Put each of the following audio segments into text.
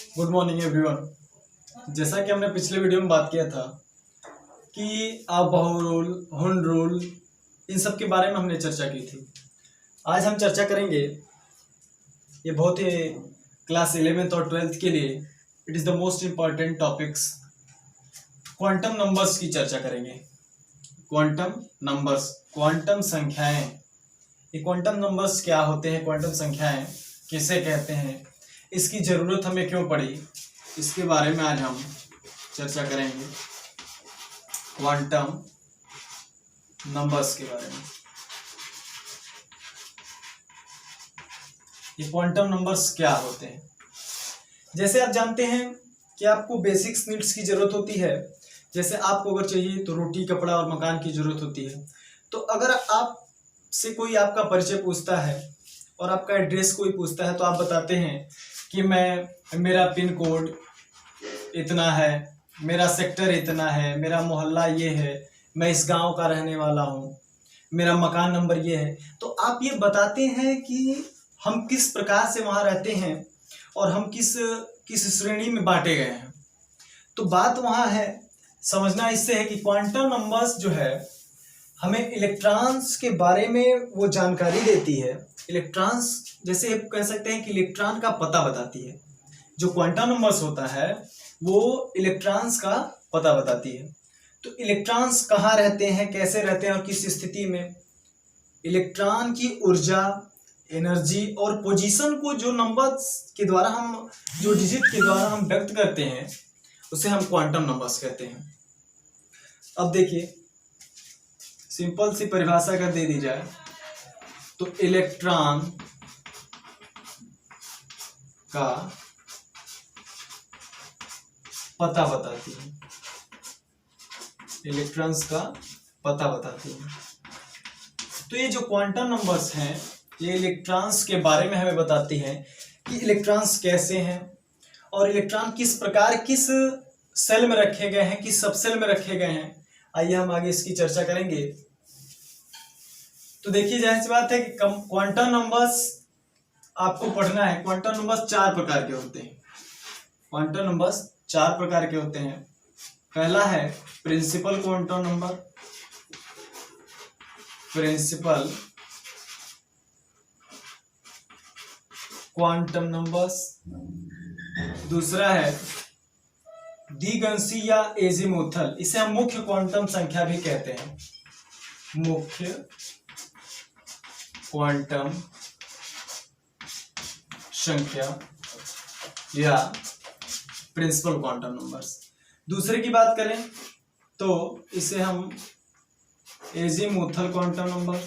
Good morning everyone. जैसा कि हमने पिछले वीडियो में बात किया था कि आबहो रूल, हुन रूल, इन सब के बारे में हमने चर्चा की थी। आज हम चर्चा करेंगे, ये बहुत ही क्लास 11th और 12th के लिए it is the most important topics, quantum numbers की चर्चा करेंगे। क्वांटम नंबर्स, क्वांटम संख्याएं। ये क्वांटम नंबर्स क्या होते हैं, क्वांटम संख्याएं किसे कहते हैं, इसकी ज़रूरत हमें क्यों पड़ी, इसके बारे में आज हम चर्चा करेंगे। क्वांटम नंबर्स के बारे में। ये क्वांटम नंबर्स क्या होते हैं? जैसे आप जानते हैं कि आपको बेसिक्स नीड्स की ज़रूरत होती है। जैसे आपको अगर चाहिए तो रोटी, कपड़ा और मकान की ज़रूरत होती है। तो अगर आपसे कोई आपका परिचय पूछता है और आपका एड्रेस कोई पूछता है तो आप बताते हैं कि मेरा पिन कोड इतना है, मेरा सेक्टर इतना है, मेरा मोहल्ला ये है, मैं इस गांव का रहने वाला हूँ, मेरा मकान नंबर ये है। तो आप ये बताते हैं कि हम किस प्रकार से वहाँ रहते हैं और हम किस श्रेणी में बांटे गए हैं। तो बात वहाँ है, समझना इससे है कि क्वांटम नंबर्स जो है हमें इलेक्ट्रॉन्स के बारे में वो जानकारी देती है। इलेक्ट्रॉन्स, जैसे कह सकते हैं कि इलेक्ट्रॉन का पता बताती है। जो क्वांटम नंबर्स होता है वो इलेक्ट्रॉन्स का पता बताती है। तो इलेक्ट्रॉन्स कहाँ रहते हैं, कैसे रहते हैं और किस स्थिति में, इलेक्ट्रॉन की ऊर्जा, एनर्जी और पोजीशन को जो नंबर्स के द्वारा हम, जो डिजिट के द्वारा हम व्यक्त करते हैं उसे हम क्वांटम नंबर्स कहते हैं। अब देखिए, सिंपल सी परिभाषा अगर दे दी जाए तो इलेक्ट्रॉन का पता बताती है, इलेक्ट्रॉन्स का पता बताती है। तो ये जो क्वांटम नंबर्स हैं ये इलेक्ट्रॉन्स के बारे में हमें बताती हैं कि इलेक्ट्रॉन्स कैसे हैं और इलेक्ट्रॉन किस प्रकार, किस सेल में रखे गए हैं, किस सबसेल में रखे गए हैं। आइए हम आगे इसकी चर्चा करेंगे। तो देखिए, जाहिर सी बात है कि क्वांटम नंबर्स आपको पढ़ना है। क्वांटम नंबर्स 4 प्रकार के होते हैं। क्वांटम नंबर्स 4 प्रकार के होते हैं। पहला है principal quantum number, principal quantum numbers. दूसरा है द्विगंशी या एजीमुथल, इसे हम मुख्य क्वांटम संख्या भी कहते हैं। मुख्य क्वांटम संख्या या प्रिंसिपल क्वांटम नंबर्स। दूसरे की बात करें तो इसे हम azimuthal quantum number,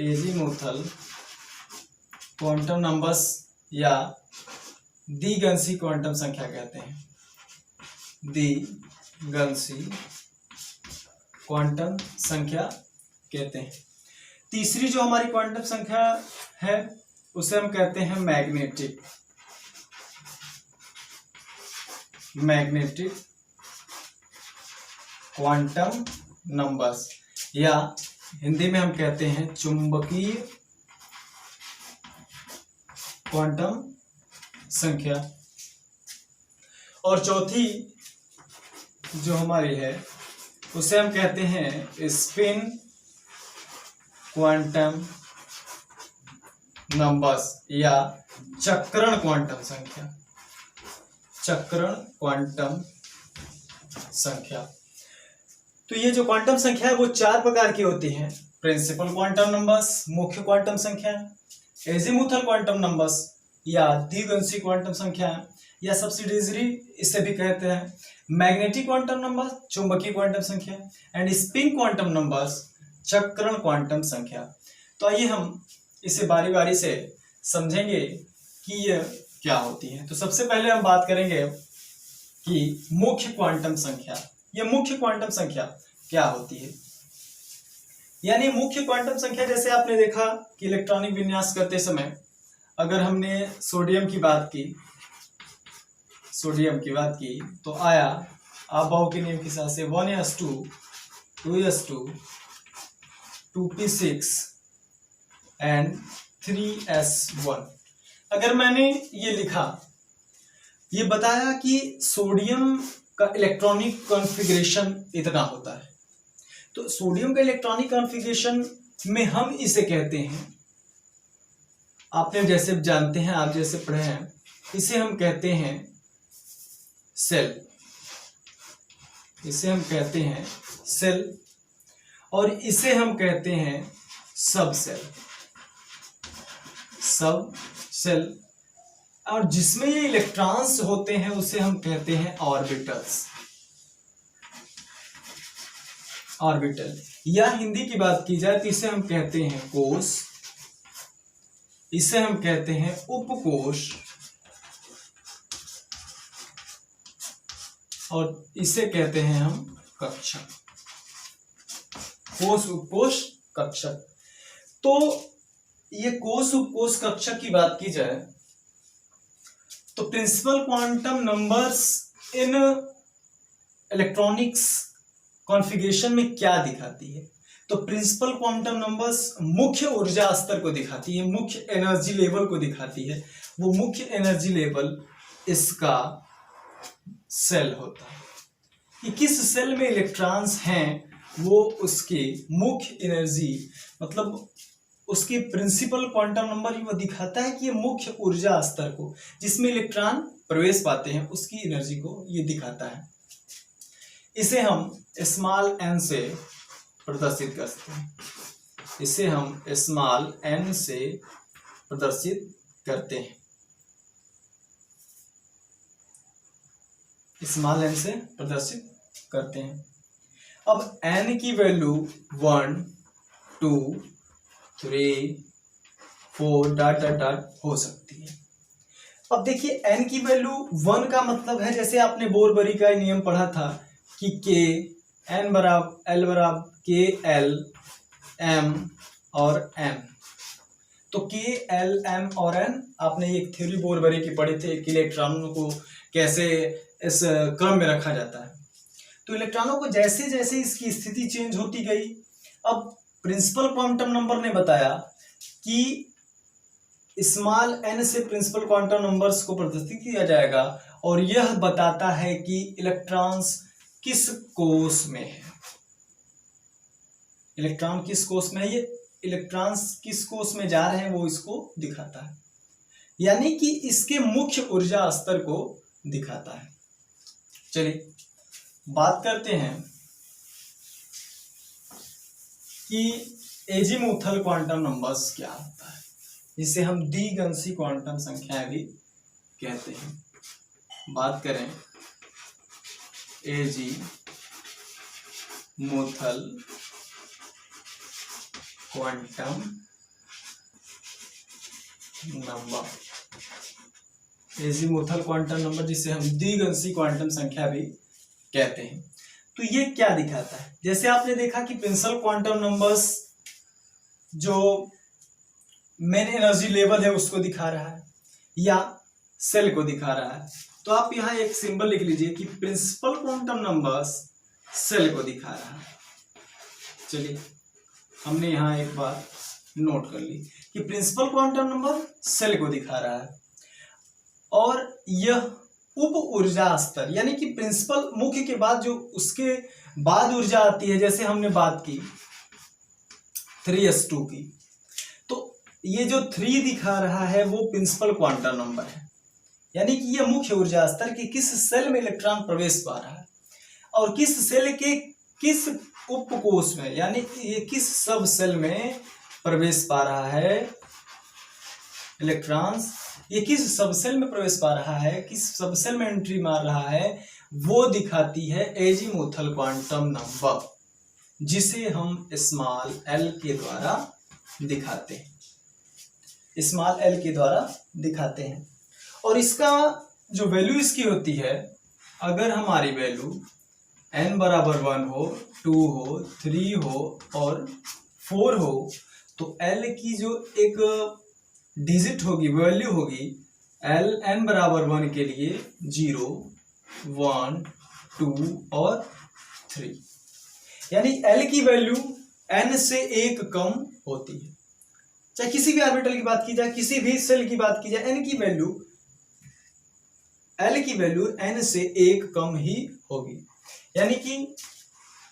azimuthal quantum numbers या द्विगंशी क्वांटम संख्या कहते हैं। द्विगंशी क्वांटम संख्या कहते हैं। तीसरी जो हमारी क्वांटम संख्या है उसे हम कहते हैं मैग्नेटिक, मैग्नेटिक क्वांटम नंबर्स या हिंदी में हम कहते हैं चुंबकीय क्वांटम संख्या। और चौथी जो हमारी है उसे हम कहते हैं स्पिन क्वांटम नंबर्स या चक्रण क्वांटम संख्या, चक्रण क्वांटम संख्या। तो ये जो क्वांटम संख्या है वो 4 प्रकार की होती हैं। प्रिंसिपल क्वांटम नंबर्स, मुख्य क्वांटम संख्या, एजीमुथल क्वांटम नंबर्स या द्विगंशी क्वांटम संख्या या सब्सिडियरी इसे भी कहते हैं, मैग्नेटिक क्वांटम नंबर, चुंबकीय क्वांटम संख्या, एंड स्पिन क्वांटम नंबर्स, चक्रण क्वांटम संख्या। तो आइए हम इसे बारी बारी से समझेंगे कि ये क्या होती है। तो सबसे पहले हम बात करेंगे कि मुख्य क्वांटम संख्या। ये मुख्य क्वांटम संख्या क्या होती है? यानी मुख्य क्वांटम संख्या, जैसे आपने देखा कि इलेक्ट्रॉनिक विन्यास करते समय अगर हमने सोडियम की बात की, सोडियम की बात की तो आया आबहो के नियम के हिसाब से 1s2 2s2 2p6 and 3s1। अगर मैंने ये लिखा, ये बताया कि सोडियम का इलेक्ट्रॉनिक कॉन्फ़िगरेशन इतना होता है, तो सोडियम का इलेक्ट्रॉनिक कॉन्फ़िगरेशन में हम इसे कहते हैं, आपने जैसे जानते हैं, आप जैसे पढ़े हैं, इसे हम कहते हैं सेल, इसे हम कहते हैं सेल, और इसे हम कहते हैं सब सेल, सब सेल। और जिसमें ये इलेक्ट्रॉन्स होते हैं उसे हम कहते हैं ऑर्बिटल्स, ऑर्बिटल। या हिंदी की बात की जाए तो इसे हम कहते हैं कोश, इसे हम कहते हैं उपकोश, और इसे कहते हैं हम कक्षक, कोश उपकोश कक्षक। तो ये कोश उपकोश कक्षक की बात की जाए तो principal quantum numbers in electronics configuration में क्या दिखाती है? तो प्रिंसिपल क्वांटम नंबर्स मुख्य ऊर्जा स्तर को दिखाती है, मुख्य एनर्जी लेवल को दिखाती है। वो मुख्य एनर्जी लेवल इसका सेल होता है कि किस सेल में इलेक्ट्रॉन्स हैं, वो उसके मुख्य एनर्जी, मतलब उसके प्रिंसिपल क्वांटम नंबर वो दिखाता है कि ये मुख्य ऊर्जा स्तर को, जिसमें इलेक्ट्रॉन प्रवेश पाते हैं, उसकी एनर्जी को ये दिखाता है। इसे हम स्मॉल n से प्रदर्शित करते हैं, इसे हम स्मॉल n से प्रदर्शित करते हैं, स्मॉल n से प्रदर्शित करते हैं। अब n की वैल्यू 1, 2, 3, 4 डॉट डॉट डॉट हो सकती है। अब देखिए n की वैल्यू 1 का मतलब है, जैसे आपने बोरबरी का नियम पढ़ा था कि k n बराबर l बराबर k l m और n। तो k l m और n आपने एक थ्योरी बोरबरी की पढ़ी थी कि इलेक्ट्रॉनों को कैसे इस क्रम में रखा जाता है। तो इलेक्ट्रॉनों को जैसे जैसे इसकी स्थिति चेंज होती गई, अब प्रिंसिपल क्वांटम नंबर ने बताया कि स्मॉल n से प्रिंसिपल क्वांटम नंबर्स को प्रदर्शित किया जाएगा, और यह बताता है कि इलेक्ट्रॉन्स किस कोश में है, इलेक्ट्रॉन किस कोश में है, ये इलेक्ट्रॉन्स किस कोश में जा रहे हैं वो इसको दिखाता है, यानी कि इसके मुख्य ऊर्जा स्तर को दिखाता है। चलिए बात करते हैं कि एजीमुथल क्वांटम नंबर्स क्या होता है, जिसे हम द्विगंशी क्वांटम संख्याएं भी कहते हैं। बात करें azimuthal quantum number, azimuthal quantum number जिसे हम द्विगंशी क्वांटम संख्या भी कहते हैं। तो ये क्या दिखाता है? जैसे आपने देखा कि प्रिंसिपल क्वांटम नंबर्स जो मेन एनर्जी लेवल है उसको दिखा रहा है या सेल को दिखा रहा है, तो आप यहाँ एक सिंबल लिख लीजिए कि प्रिंसिपल क्वांटम नंबर्स सेल को दिखा रहा है। चलिए हमने यहाँ एक बात नोट कर ली कि प्रिंसिपल क्वांटम नंबर सेल को दिखा रहा है, और यह उप ऊर्जा स्तर, यानी कि प्रिंसिपल मुख्य के बाद जो उसके बाद ऊर्जा आती है, जैसे हमने बात की 3s2 की, तो ये जो 3 दिखा रहा है वो प्रिंसिपल क्वांटम नंबर है, यानी कि यह मुख्य ऊर्जा स्तर कि किस सेल में इलेक्ट्रॉन प्रवेश पा रहा है और किस सेल के किस उपकोश में, यानी ये किस सब सेल में प्रवेश पा रहा है इलेक्ट्रॉन्स, ये किस सबसेल में प्रवेश पा रहा है, किस सबसेल में एंट्री मार रहा है, वो दिखाती है एजीमुथल क्वांटम नंबर, जिसे हम स्मॉल l के द्वारा दिखाते हैं, स्मॉल l के द्वारा दिखाते हैं। और इसका जो वैल्यू इसकी होती है, अगर हमारी वैल्यू n बराबर 1 हो, 2 हो, 3 हो और 4 हो, तो l की जो एक डिजिट होगी, वैल्यू होगी, l n बराबर 1 के लिए 0, 1, 2 और 3, यानी l की वैल्यू n से 1 कम होती है। चाहे किसी भी ऑर्बिटल की बात की जाए, किसी भी सेल की बात की जाए, एल की वैल्यू एन से एक कम ही होगी। यानी कि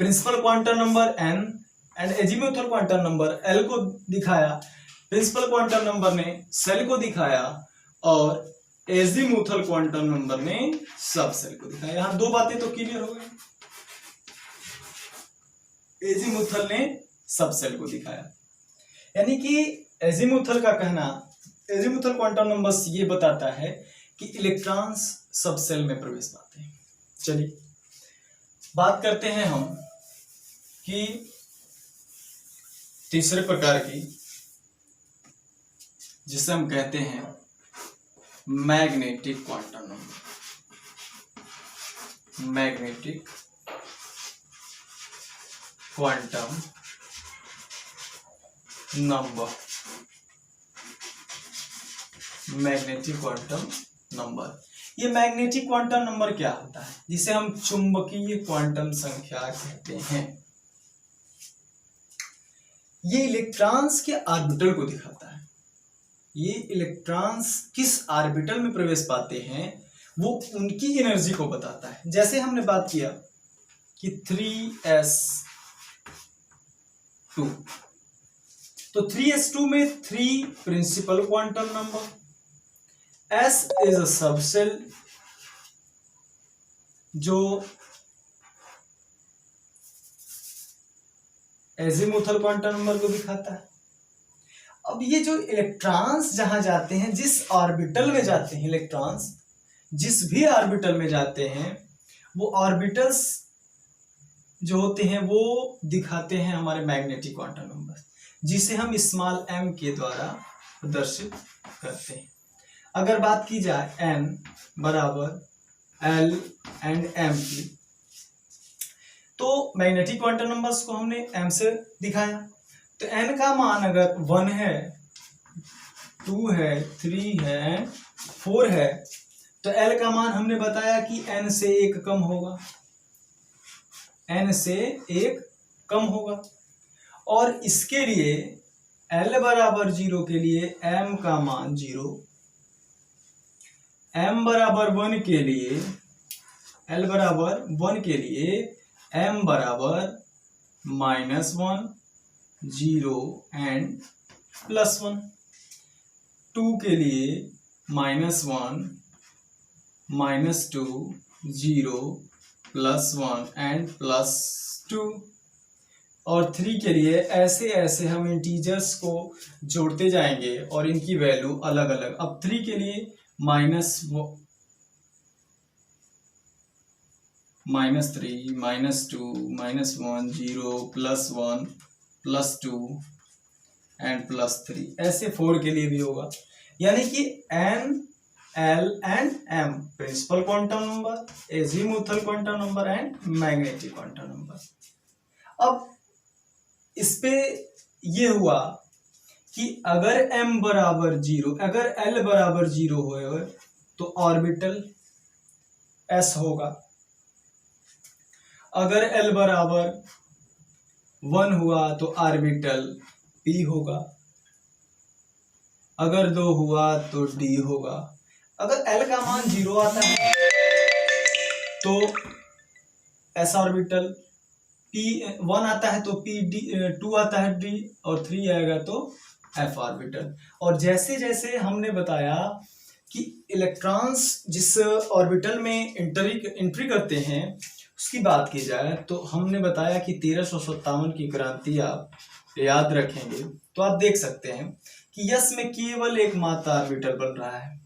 principal quantum number N and azimuthal quantum number L को दिखाया, प्रिंसिपल क्वांटम नंबर ने सेल को दिखाया और एजीमुथल क्वांटम नंबर ने सब सेल को दिखाया। यहां दो बातें तो क्लियर हो गई, एजीमुथल ने सब सेल को दिखाया। यानी कि एजीमुथल का कहना, एजीमुथल क्वांटम नंबर ये बताता है कि इलेक्ट्रॉन्स सब सेल में प्रवेश पाते हैं। चलिए बात करते हैं हम कि तीसरे प्रकार की, जिसे हम कहते हैं magnetic quantum number. Magnetic quantum number, magnetic quantum number. ये मैग्नेटिक क्वांटम नंबर क्या होता है? जिसे हम चुंबकीय क्वांटम संख्या कहते हैं। ये इलेक्ट्रॉन्स के ऑर्बिटल को दिखाता है। ये इलेक्ट्रॉन्स किस ऑर्बिटल में प्रवेश पाते हैं वो उनकी एनर्जी को बताता है। जैसे हमने बात किया कि 3s2, तो 3s2 में 3 principal quantum number, S is a subshell जो एजीमुथल क्वांटम नंबर को दिखाता है। अब ये जो इलेक्ट्रॉन्स जहां जाते हैं, जिस ऑर्बिटल में जाते हैं इलेक्ट्रॉन्स, जिस भी ऑर्बिटल में जाते हैं, वो ऑर्बिटल्स जो होते हैं वो दिखाते हैं हमारे मैग्नेटिक क्वांटम नंबर, जिसे हम स्मॉल m के द्वारा प्रदर्शित करते हैं। अगर बात की जाए n बराबर l एंड m की, तो मैग्नेटिक क्वांटम नंबर्स को हमने m से दिखाया। तो n का मान अगर 1 है, 2 है, 3 है, 4 है, तो l का मान हमने बताया कि n से 1 कम होगा, n से 1 कम होगा। और इसके लिए l बराबर 0 के लिए m का मान 0, m बराबर 1 के लिए, l बराबर 1 के लिए m बराबर -1, 0 एंड +1, 2 के लिए -1, -2, 0, +1 एंड +2, और 3 के लिए ऐसे ऐसे हम इंटीजर्स को जोड़ते जाएंगे और इनकी वैल्यू अलग अलग। अब 3 के लिए -3, -2, -1, 0, +1, +2 एंड +3, ऐसे 4 के लिए भी होगा। यानी कि n, l and m principal quantum number, azimuthal quantum number and magnetic quantum number. अब इस पे ये हुआ कि अगर m बराबर 0, अगर l बराबर 0 हो तो ऑर्बिटल s होगा, अगर l बराबर 1 हुआ तो ऑर्बिटल p होगा, अगर 2 हुआ तो d होगा। अगर l का मान 0 आता है तो s ऑर्बिटल, p 1 आता है तो p d, 2 आता है d, और 3 आएगा तो f ऑर्बिटल। और जैसे जैसे हमने बताया कि इलेक्ट्रॉन्स जिस ऑर्बिटल में एंट्री करते हैं उसकी बात की जाए, तो हमने बताया कि 1357 की क्रांति आप याद रखेंगे तो आप देख सकते हैं कि s में केवल एक मात्र ऑर्बिटल बन रहा है,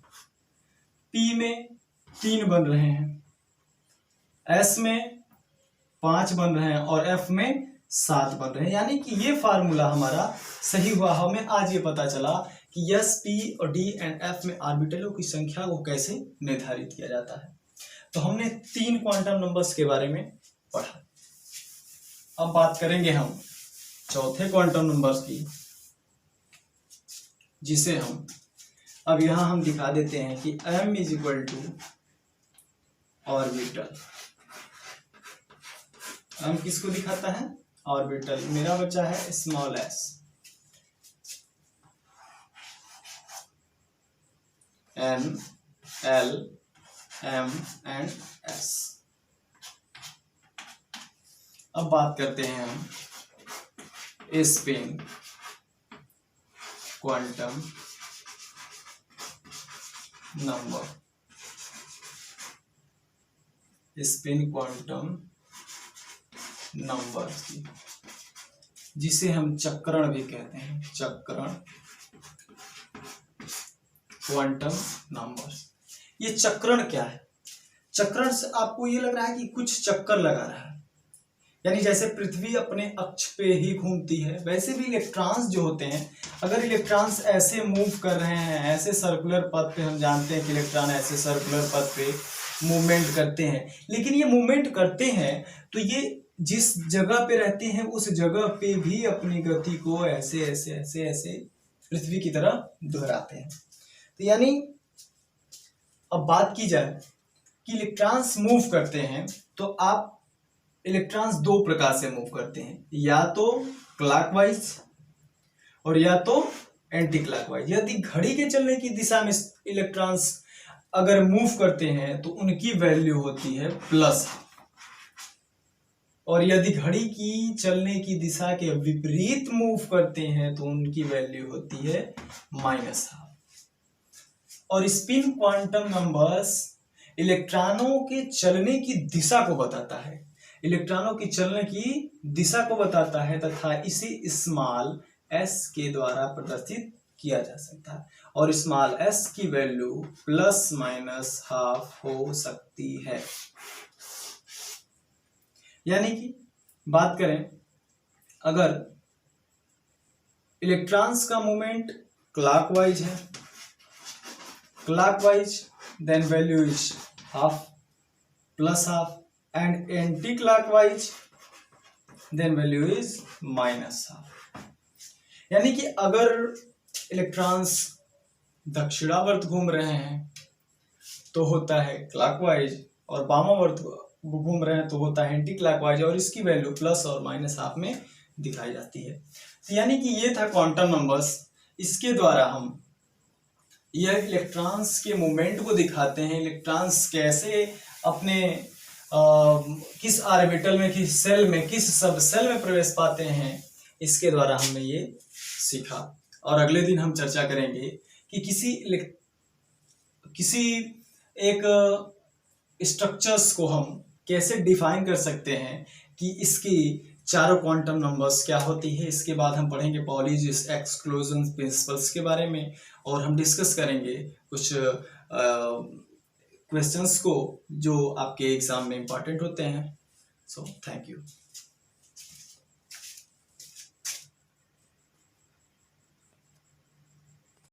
p में 3 बन रहे हैं, s में 5 बन रहे हैं और f में 7 बन रहे हैं। यानी कि ये फार्मूला हमारा सही हुआ। हमें आज ये पता चला कि s, p और d एंड f में ऑर्बिटलों की संख्या को कैसे निर्धारित किया जाता है। तो हमने 3 क्वांटम नंबर्स के बारे में पढ़ा। अब बात करेंगे हम चौथे क्वांटम नंबर्स की, जिसे हम अब यहां हम दिखा देते हैं कि m is equal to orbital. m किसको दिखाता है? ऑर्बिटल। मेरा बच्चा है small s। N L M and S। अब बात करते हैं हम spin quantum number, spin quantum number की, जिसे हम चक्रण भी कहते हैं, चक्रण क्वांटम नंबर। ये चक्रण क्या है? चक्रण से आपको ये लग रहा है कि कुछ चक्कर लगा रहा है, यानी जैसे पृथ्वी अपने अक्ष पे ही घूमती है, वैसे भी इलेक्ट्रॉन्स जो होते हैं, अगर इलेक्ट्रॉन्स ऐसे मूव कर रहे हैं, ऐसे सर्कुलर पथ पे, हम जानते हैं कि इलेक्ट्रॉन ऐसे सर्कुलर पथ पे मूवमेंट करते हैं, लेकिन ये मूवमेंट करते हैं तो ये जिस जगह पे रहते हैं उस जगह पे भी अपनी गति को ऐसे ऐसे ऐसे ऐसे पृथ्वी की तरह दोहराते हैं। तो यानी अब बात की जाए कि इलेक्ट्रॉन्स मूव करते हैं, तो आप इलेक्ट्रॉन्स दो प्रकार से मूव करते हैं, या तो क्लॉकवाइज और या तो एंटी क्लॉकवाइज। यदि घड़ी के चलने की दिशा में इलेक्ट्रॉन्स अगर मूव करते हैं तो उनकी वैल्यू होती है प्लस, और यदि घड़ी की चलने की दिशा के विपरीत मूव करते हैं तो उनकी वैल्यू होती है माइनस हाफ। और स्पिन क्वांटम नंबर्स इलेक्ट्रॉनों के चलने की दिशा को बताता है, इलेक्ट्रॉनों की चलने की दिशा को बताता है, तथा इसे स्मॉल s के द्वारा प्रदर्शित किया जा सकता है, और स्मॉल s की वैल्यू प्लस माइनस हाफ हो सकती है। यानी कि बात करें, अगर इलेक्ट्रॉन्स का मूवमेंट क्लॉकवाइज है, clockwise, then value is half plus half, and anti-clockwise then value is minus half। यानी कि अगर इलेक्ट्रॉन्स दक्षिणावर्त घूम रहे हैं तो होता है क्लॉकवाइज, और वामावर्त घूम रहे हैं तो होता है एंटी क्लॉकवाइज, और इसकी वैल्यू प्लस और माइनस हाफ में दिखाई जाती है। तो यानी कि ये था क्वांटम नंबर्स, इसके द्वारा हम यह इलेक्ट्रॉन्स के मूवमेंट को दिखाते हैं, इलेक्ट्रॉन्स कैसे अपने किस ऑर्बिटल में, किस सेल में, किस सब सेल में प्रवेश पाते हैं, इसके द्वारा हमने ये सीखा। और अगले दिन हम चर्चा करेंगे कि किसी एक स्ट्रक्चर्स को हम कैसे डिफाइन कर सकते हैं कि इसकी चारों क्वांटम नंबर्स क्या होती है। इसके बाद हम पढ़ेंगे पॉलीज एक्सक्लूजन प्रिंसिपल्स के बारे में, और हम डिस्कस करेंगे कुछ क्वेश्चंस को जो आपके एग्जाम में इंपॉर्टेंट होते हैं। So thank you.